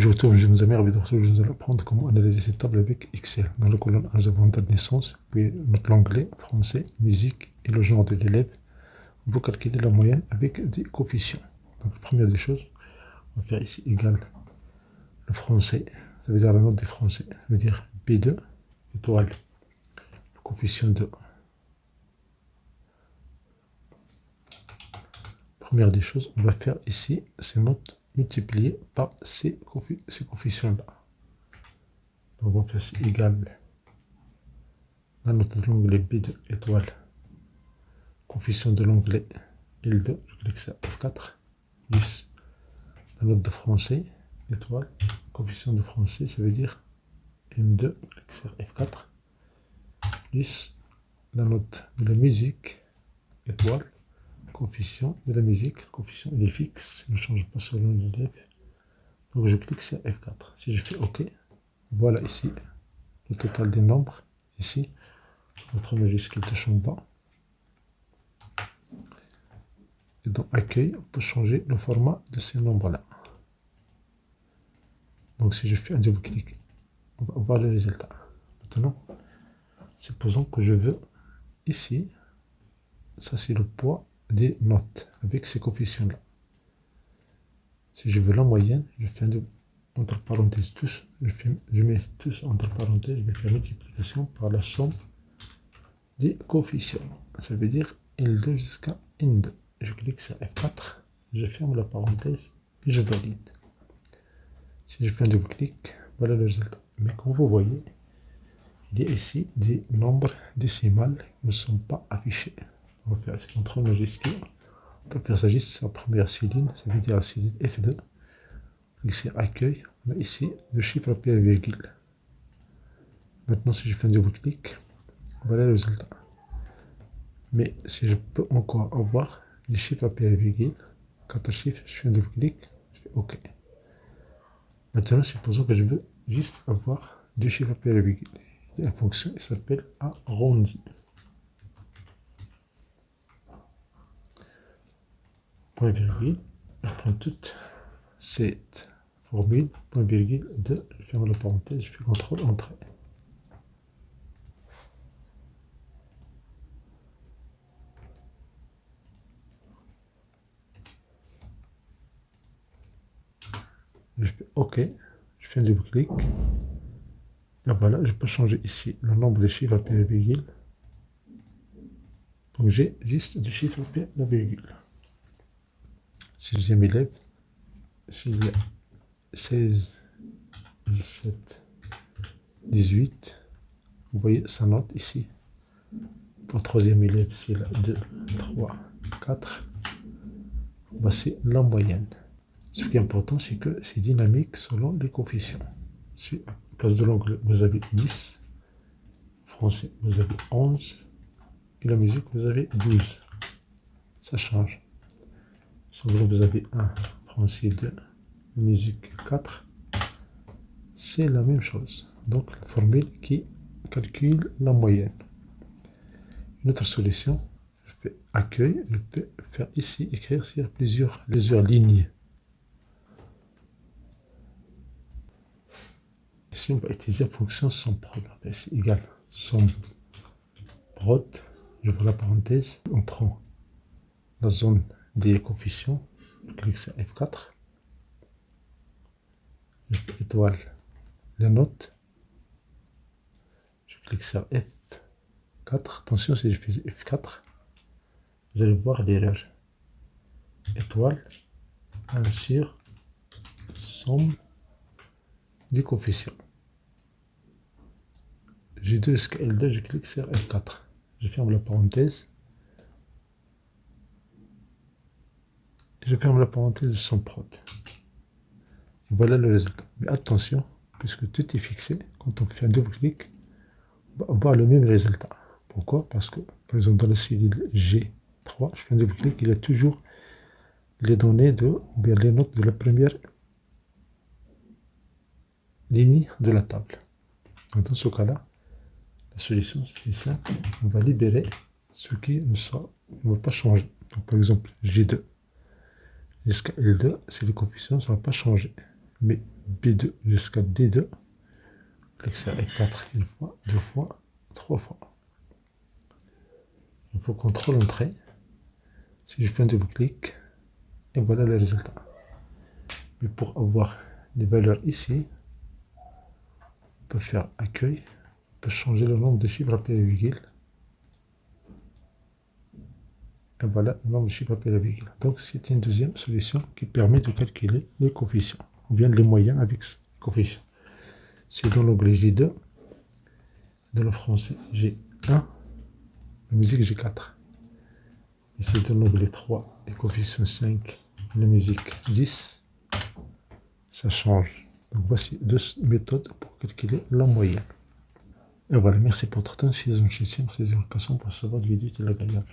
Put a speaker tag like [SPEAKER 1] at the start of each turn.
[SPEAKER 1] Je retourne, je nous amène je nous allons apprendre comment analyser cette table avec Excel. Dans la colonne 1, nous avons date de naissance, puis notre l'onglet français, musique et le genre de l'élève. Vous calculez la moyenne avec des coefficients. Donc, la première des choses, on va faire ici égal le français, ça veut dire la note des français, ça veut dire B2, étoile, le coefficient de. Première des choses, on va faire ici ces notes multipliées par ces coefficients-là. Donc on va faire ici égal la note de l'onglet B2 étoile, coefficient de l'onglet L2, je clique sur F4, plus la note de français étoile, coefficient de français, ça veut dire M2, je clique sur F4, plus la note de la musique étoile, coefficient de la musique, le coefficient il est fixe, il ne change pas selon l'élève. Donc je clique sur F4. Si je fais OK, voilà ici le total des nombres. Ici, notre majuscule ne change pas. Et dans Accueil, on peut changer le format de ces nombres-là. Donc si je fais un double-clic, on va voir le résultat. Maintenant, supposons que je veux ici, ça c'est le poids des notes avec ces coefficients-là. Si je veux la moyenne, je fais un entre parenthèses tous, je mets tous entre parenthèses, je vais faire multiplication par la somme des coefficients. Ça veut dire L2 jusqu'à N2. Je clique sur F4, je ferme la parenthèse et je valide. Si je fais un double clic, voilà le résultat. Mais comme vous voyez, il y a ici des nombres décimales qui ne sont pas affichés. On va faire ce contrôle majuscule. On peut faire ça juste sur la première cellule, ça veut dire la cellule F2. Clique sur Accueil, on a ici le chiffre après la virgule. Maintenant, si je fais un double clic, voilà le résultat. Mais si je peux encore avoir les chiffres après la virgule, 4 chiffres, je fais un double clic, je fais OK. Maintenant, supposons que je veux juste avoir deux chiffres après la virgule. Il y a une fonction qui s'appelle arrondi. Point virgule, je prends toute cette formule, point virgule 2, je ferme la parenthèse, je fais CTRL Entrée. Je fais OK, je fais un double clic. Et voilà, je peux changer ici le nombre de chiffres après la virgule. Donc j'ai juste du chiffre après la virgule. Sixième élève, s'il y a 16, 17, 18, vous voyez sa note ici. Pour troisième élève, c'est la 2, 3, 4. Voici la moyenne. Ce qui est important, c'est que c'est dynamique selon les coefficients. Si à place de l'anglais, vous avez 10, français, vous avez 11, et la musique, vous avez 12. Ça change. Si vous avez 1, français 2, musique 4, c'est la même chose. Donc, la formule qui calcule la moyenne. Une autre solution, je fais accueil, je peux faire ici, écrire sur plusieurs lignes. Ici, on va utiliser la fonction SOMPROD. C'est égal SOMPROD, je vois la parenthèse, on prend la zone des coefficients, je clique sur F4, je fais étoile les notes, je clique sur F4, attention si je fais F4, vous allez voir l'erreur, étoile, 1 sur somme des coefficients. G2 jusqu'à L2, je clique sur F4, je ferme la parenthèse, je ferme la parenthèse de SOMPROD. Et voilà le résultat. Mais attention, puisque tout est fixé, quand on fait un double clic, on va avoir le même résultat. Pourquoi? Parce que, par exemple, dans la cellule G3, je fais un double clic, il y a toujours les données bien les notes de la première ligne de la table. Donc, dans ce cas-là, la solution, c'est simple. On va libérer ce qui ne va pas changer. Donc, par exemple, G2 jusqu'à L2, c'est les coefficients, ça ne va pas changer. mais B2 jusqu'à D2. L'excès est 4 une fois, 2 fois, 3 fois. Il faut contrôle entrée. Si je fais un double-clic, et voilà le résultat. Mais pour avoir les valeurs ici, on peut faire accueil, on peut changer le nombre de chiffres après la virgule. Et voilà le nombre de chiffres après la virgule. Donc c'est une deuxième solution qui permet de calculer les coefficients, ou bien les moyens avec ce coefficient. C'est dans l'onglet J2, dans le français G1, la musique G4. Ici dans l'onglet 3, les coefficients 5, la musique 10, ça change. Donc voici deux méthodes pour calculer la moyenne. Et voilà, merci pour votre attention. Si vous avez des questions, pour savoir de vidéo, c'est agréable.